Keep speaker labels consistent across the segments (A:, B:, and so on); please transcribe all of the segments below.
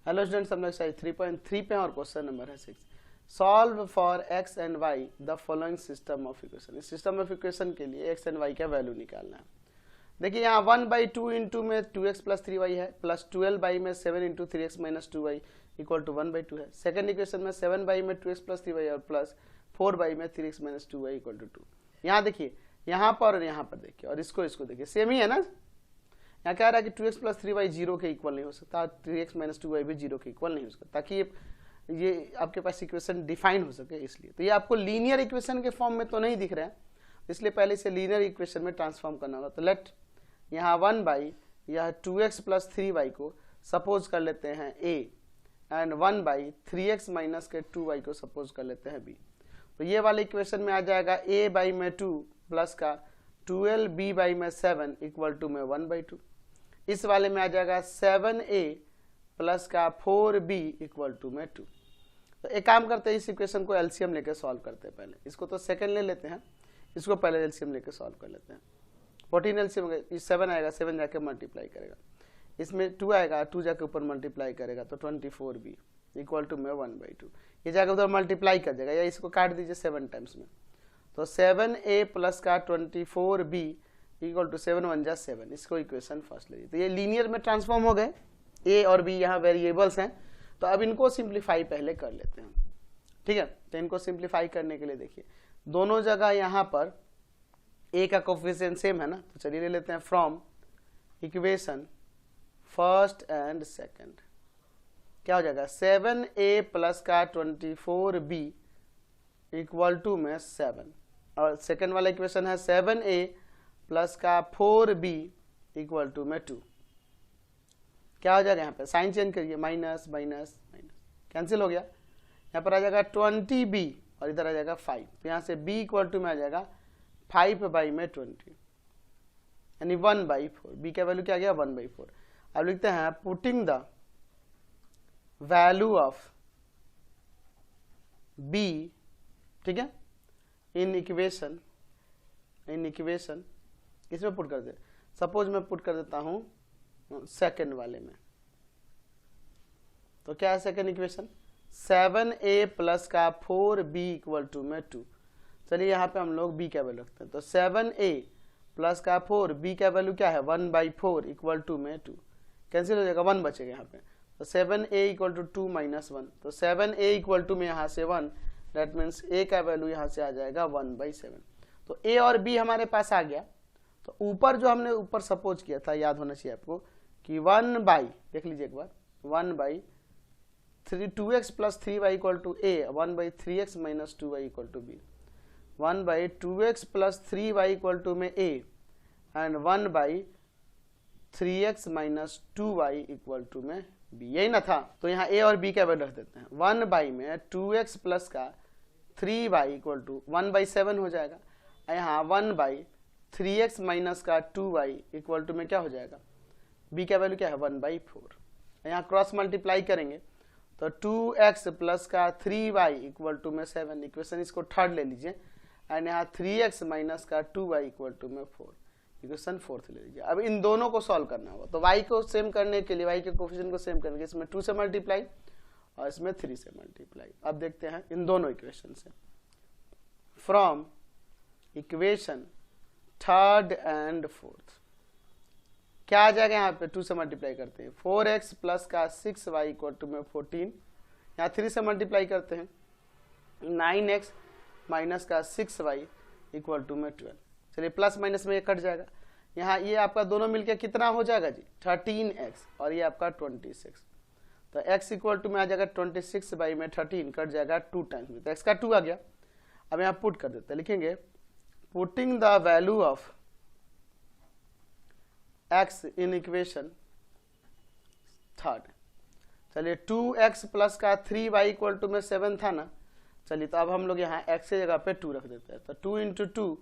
A: Hello students, हम लोग exercise 3.3 पे हैं और क्वेश्चन नंबर है 6। Solve for x and y the following system of equation. इस सिस्टम ऑफ इक्वेशन के लिए x एंड y का वैल्यू निकालना है। देखिए यहाँ 1/2 इंटू में 2x प्लस 3y है, प्लस 12 में 7 into 3x minus 2y equal to 1/2 है। सेकेंड इक्वेशन में 7 में 2x प्लस 3y और प्लस 4 में 3x minus 2y equal to 2। यहाँ देखिए, यहाँ पर और यहाँ पर देखिए, और इसको देखिए, सेम ही है ना। यहाँ कह रहा है कि 2x प्लस 3y 0 के इक्वल नहीं हो सकता, 3x माइनस 2y भी 0 के इक्वल नहीं हो सकता, ताकि ये आपके पास इक्वेशन डिफाइन हो सके। इसलिए तो ये आपको लीनियर इक्वेशन के फॉर्म में तो नहीं दिख रहा है, इसलिए पहले इसे लीनियर इक्वेशन में ट्रांसफॉर्म करना होगा। तो लेट यहाँ 1 यह 2x प्लस 3y को सपोज कर लेते हैं a एंड 1/3x माइनस के 2y को सपोज कर लेते हैं b। तो ये वाले इक्वेशन में आ जाएगा a/2 प्लस का 12b/7 इक्वल टू में 1/2। इस वाले में आ जाएगा 7a प्लस का 4b इक्वल टू में 2। तो एक काम करते हैं, इस इक्वेशन को एलसीएम लेके सॉल्व करते हैं। पहले इसको तो सेकंड ले लेते हैं, इसको पहले एलसीएम लेके सॉल्व कर लेते हैं। 14 एलसीएम, 7 आएगा, 7 जाके मल्टीप्लाई करेगा, इसमें 2 आएगा, 2 जाके ऊपर मल्टीप्लाई करेगा तो 24b इक्वल टू में 1/2। ये जाके उधर मल्टीप्लाई कर देगा, या इसको काट दीजिए 7 टाइम्स में, तो 7a प्लस का 24b इक्वल टू 7 1 जा 7। इसको इक्वेशन फर्स्ट लीजिए। तो ये लीनियर में ट्रांसफॉर्म हो गए, a और b यहाँ वेरिएबल्स हैं। तो अब इनको सिंप्लीफाई पहले कर लेते हैं, ठीक है। तो इनको सिंप्लीफाई करने के लिए देखिए, दोनों जगह यहाँ पर a का कोफिशिएंट सेम है ना, तो चलिए ले लेते हैं from equation first and second. क्या हो जाएगा, 7a प्लस का 24b इक्वल टू में 7, और सेकंड वाला इक्वेशन है 7a प्लस का 4b इक्वल टू में 2। क्या हो जाएगा, यहाँ पे साइन चेंज करिए, माइनस माइनस माइनस कैंसिल हो गया। यहाँ पर आ जाएगा 20b और इधर आ जाएगा 5, तो यहाँ से b इक्वल टू में आ जाएगा 5/20 यानी 1/4। b का वैल्यू क्या आ गया, 1/4। अब लिखते हैं putting the value of b, ठीक है, इन इक्वेशन इसमें पुट कर दे। सपोज मैं पुट कर देता हूं सेकंड वाले में, तो क्या है सेकंड इक्वेशन, 7a प्लस का 4b इक्वल टू में 2। चलिए यहाँ पे हम लोग b का वैल्यू रखते हैं, तो 7a प्लस का 4b का वैल्यू क्या है, 1/4 इक्वल टू में 2। कैंसिल हो जाएगा, 1 बचेगा यहाँ पे, तो 7a इक्वल टू 2 माइनस 1, तो 7a इक्वल टू में यहाँ से 1, दैट मीन्स a का वैल्यू यहाँ से आ जाएगा 1/7। तो a और b हमारे पास आ गया। तो ऊपर जो हमने ऊपर सपोज किया था, याद होना चाहिए आपको कि 1/, देख लीजिए एक बार, 1/2x plus 3y equal to a, 1/3x minus 2y equal to b, 1/2x plus 3y equal to में a and 1/3x minus 2y equal to में b, यही ना था। तो यहाँ a और b का वैल्यू रख देते हैं। 1 में 2x प्लस का 3y इक्वल टू 1/7 हो जाएगा, यहाँ 1/3x माइनस का 2y इक्वल टू में क्या हो जाएगा, b का वैल्यू क्या है, 1/4। यहाँ क्रॉस मल्टीप्लाई करेंगे तो 2x प्लस का 3y इक्वल टू में 7, इक्वेशन इसको थर्ड ले लीजिए, एंड यहाँ 3x माइनस का 2y इक्वल टू में 4, इक्वेशन फोर्थ ले लीजिए। अब इन दोनों को सॉल्व करना होगा, तो y को सेम करने के लिए, y के कोफिशिएंट को सेम करने के लिए इसमें 2 से मल्टीप्लाई और इसमें 3 से मल्टीप्लाई। अब देखते हैं इन दोनों इक्वेशन से, from equation third and fourth क्या आ जाएगा, यहाँ पे 2 से मल्टीप्लाई करते हैं, 4x प्लस का 6y इक्वल टू में 14, यहाँ 3 से मल्टीप्लाई करते हैं, 9x माइनस का 6y इक्वल टू में 12। चलिए प्लस माइनस में ये कट जाएगा, यहाँ ये आपका दोनों मिलके कितना हो जाएगा जी, 13x, और ये आपका 26। तो x इक्वल टू में आ जाएगा 26/13, कट जाएगा 2 टाइम्स में, तो x का 2 आ गया। अब यहाँ पुट कर देते हैं, लिखेंगे putting the value of x in equation third. चलिए 2x प्लस का 3y इक्वल टू में 7 था ना, चलिए तो अब हम लोग यहाँ x की जगह पे 2 रख देते हैं, तो 2 इंटू 2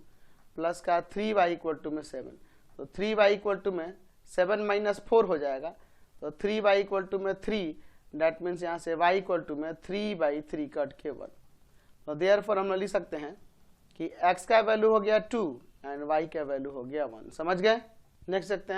A: प्लस का 3y इक्वल टू में 7, तो 3y इक्वल टू में 7 माइनस 4 हो जाएगा, तो 3y इक्वल टू में 3, दैट मीन्स यहाँ से y इक्वल टू में 3/3 कट के 1। तो देयरफॉर हम लोग लिख सकते हैं कि x का वैल्यू हो गया 2 एंड y का वैल्यू हो गया 1। समझ गए। नेक्स्ट देखते हैं।